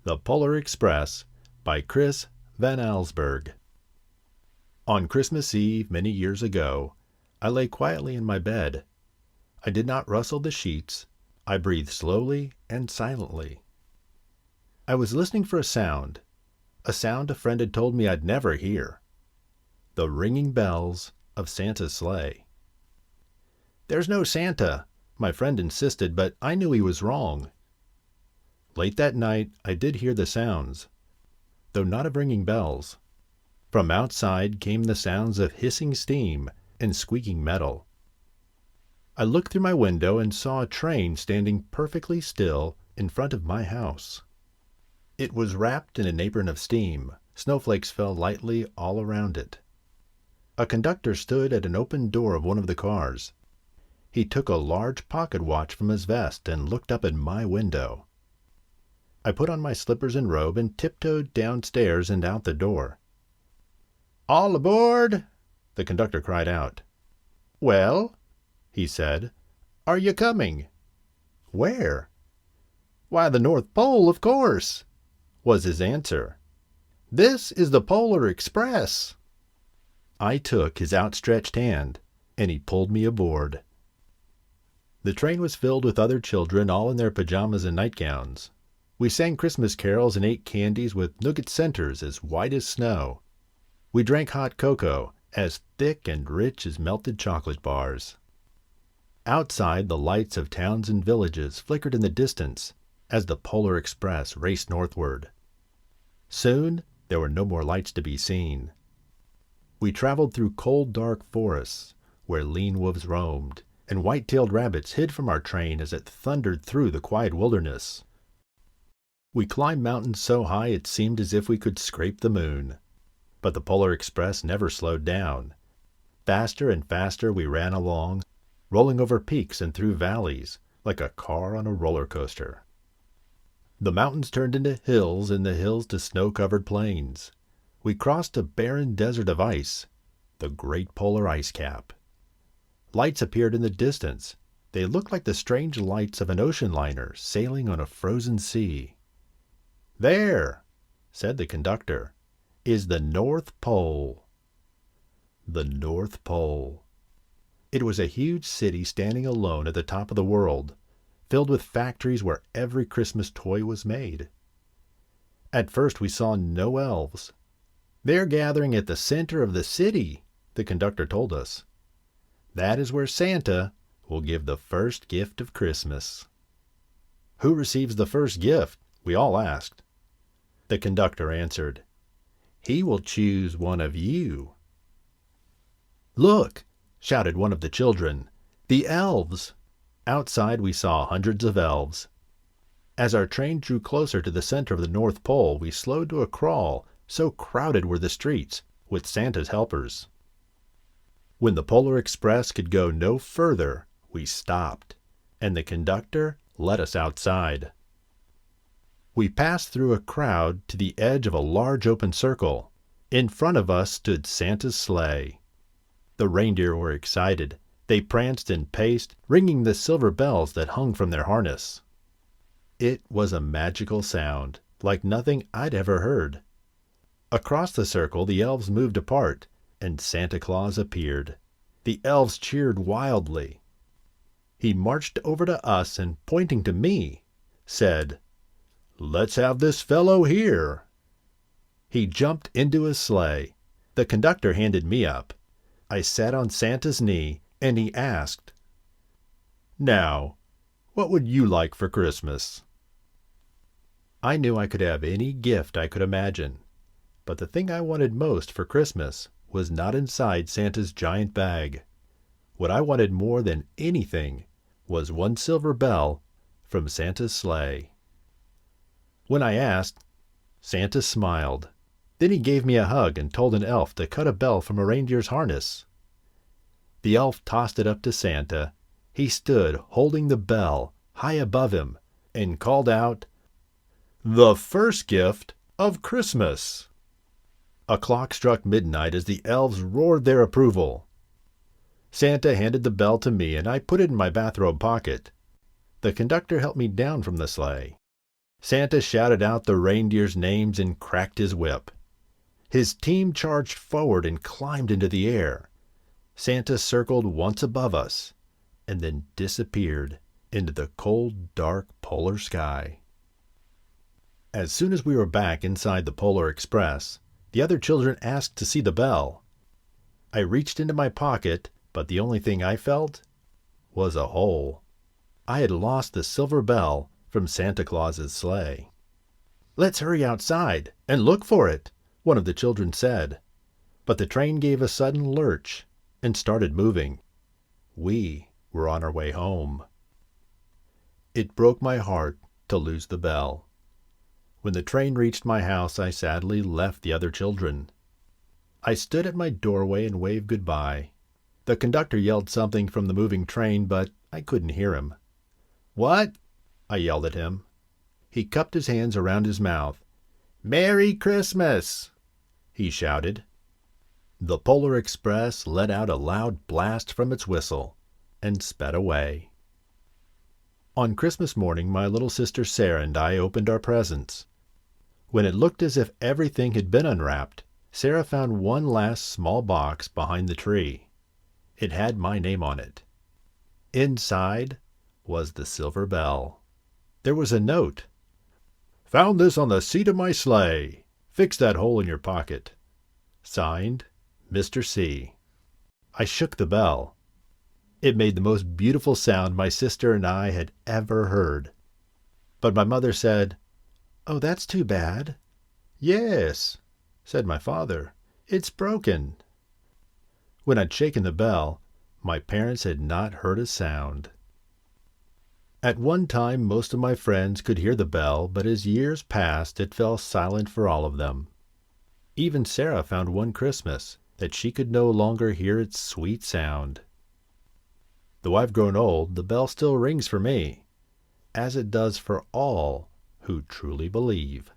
The Polar Express by Chris Van Allsburg. On Christmas Eve many years ago, I lay quietly in my bed. I did not rustle the sheets. I breathed slowly and silently. I was listening for a sound a friend had told me I'd never hear. The ringing bells of Santa's sleigh. "There's no Santa," my friend insisted, but I knew he was wrong. Late that night, I did hear the sounds, though not of ringing bells. From outside came the sounds of hissing steam and squeaking metal. I looked through my window and saw a train standing perfectly still in front of my house. It was wrapped in an apron of steam. Snowflakes fell lightly all around it. A conductor stood at an open door of one of the cars. He took a large pocket watch from his vest and looked up at my window. I put on my slippers and robe and tiptoed downstairs and out the door. "All aboard!" the conductor cried out. "Well," he said, "are you coming?" "Where?" "Why, the North Pole, of course," was his answer. "This is the Polar Express." I took his outstretched hand, and he pulled me aboard. The train was filled with other children, all in their pajamas and nightgowns. We sang Christmas carols and ate candies with nougat centers as white as snow. We drank hot cocoa, as thick and rich as melted chocolate bars. Outside, the lights of towns and villages flickered in the distance as the Polar Express raced northward. Soon, there were no more lights to be seen. We traveled through cold, dark forests, where lean wolves roamed, and white-tailed rabbits hid from our train as it thundered through the quiet wilderness. We climbed mountains so high it seemed as if we could scrape the moon. But the Polar Express never slowed down. Faster and faster we ran along, rolling over peaks and through valleys, like a car on a roller coaster. The mountains turned into hills and the hills to snow-covered plains. We crossed a barren desert of ice, the Great Polar Ice Cap. Lights appeared in the distance. They looked like the strange lights of an ocean liner sailing on a frozen sea. "There," said the conductor, "is the North Pole." The North Pole. It was a huge city standing alone at the top of the world, filled with factories where every Christmas toy was made. At first we saw no elves. "They're gathering at the center of the city," the conductor told us. "That is where Santa will give the first gift of Christmas." "Who receives the first gift?" we all asked. The conductor answered, "He will choose one of you." "Look!" shouted one of the children. "The elves!" Outside we saw hundreds of elves. As our train drew closer to the center of the North Pole, we slowed to a crawl, so crowded were the streets with Santa's helpers. When the Polar Express could go no further, we stopped, and the conductor let us outside. We passed through a crowd to the edge of a large open circle. In front of us stood Santa's sleigh. The reindeer were excited. They pranced and paced, ringing the silver bells that hung from their harness. It was a magical sound, like nothing I'd ever heard. Across the circle, the elves moved apart, and Santa Claus appeared. The elves cheered wildly. He marched over to us and, pointing to me, said, "Let's have this fellow here." He jumped into his sleigh. The conductor handed me up. I sat on Santa's knee, and he asked, "Now, what would you like for Christmas?" I knew I could have any gift I could imagine, but the thing I wanted most for Christmas was not inside Santa's giant bag. What I wanted more than anything was one silver bell from Santa's sleigh. When I asked, Santa smiled. Then he gave me a hug and told an elf to cut a bell from a reindeer's harness. The elf tossed it up to Santa. He stood holding the bell high above him and called out, "The first gift of Christmas." A clock struck midnight as the elves roared their approval. Santa handed the bell to me and I put it in my bathrobe pocket. The conductor helped me down from the sleigh. Santa shouted out the reindeers' names and cracked his whip. His team charged forward and climbed into the air. Santa circled once above us and then disappeared into the cold, dark polar sky. As soon as we were back inside the Polar Express, the other children asked to see the bell. I reached into my pocket, but the only thing I felt was a hole. I had lost the silver bell from Santa Claus's sleigh. "Let's hurry outside and look for it," one of the children said. But the train gave a sudden lurch and started moving. We were on our way home. It broke my heart to lose the bell. When the train reached my house, I sadly left the other children. I stood at my doorway and waved goodbye. The conductor yelled something from the moving train, but I couldn't hear him. "What?" I yelled at him. He cupped his hands around his mouth. "Merry Christmas!" he shouted. The Polar Express let out a loud blast from its whistle and sped away. On Christmas morning, my little sister Sarah and I opened our presents. When it looked as if everything had been unwrapped, Sarah found one last small box behind the tree. It had my name on it. Inside was the silver bell. There was a note. "Found this on the seat of my sleigh. Fix that hole in your pocket." Signed, Mr. C. I shook the bell. It made the most beautiful sound my sister and I had ever heard. But my mother said, "Oh, that's too bad." "Yes," said my father, "it's broken." When I'd shaken the bell, my parents had not heard a sound. At one time, most of my friends could hear the bell, but as years passed, it fell silent for all of them. Even Sarah found one Christmas that she could no longer hear its sweet sound. Though I've grown old, the bell still rings for me, as it does for all who truly believe.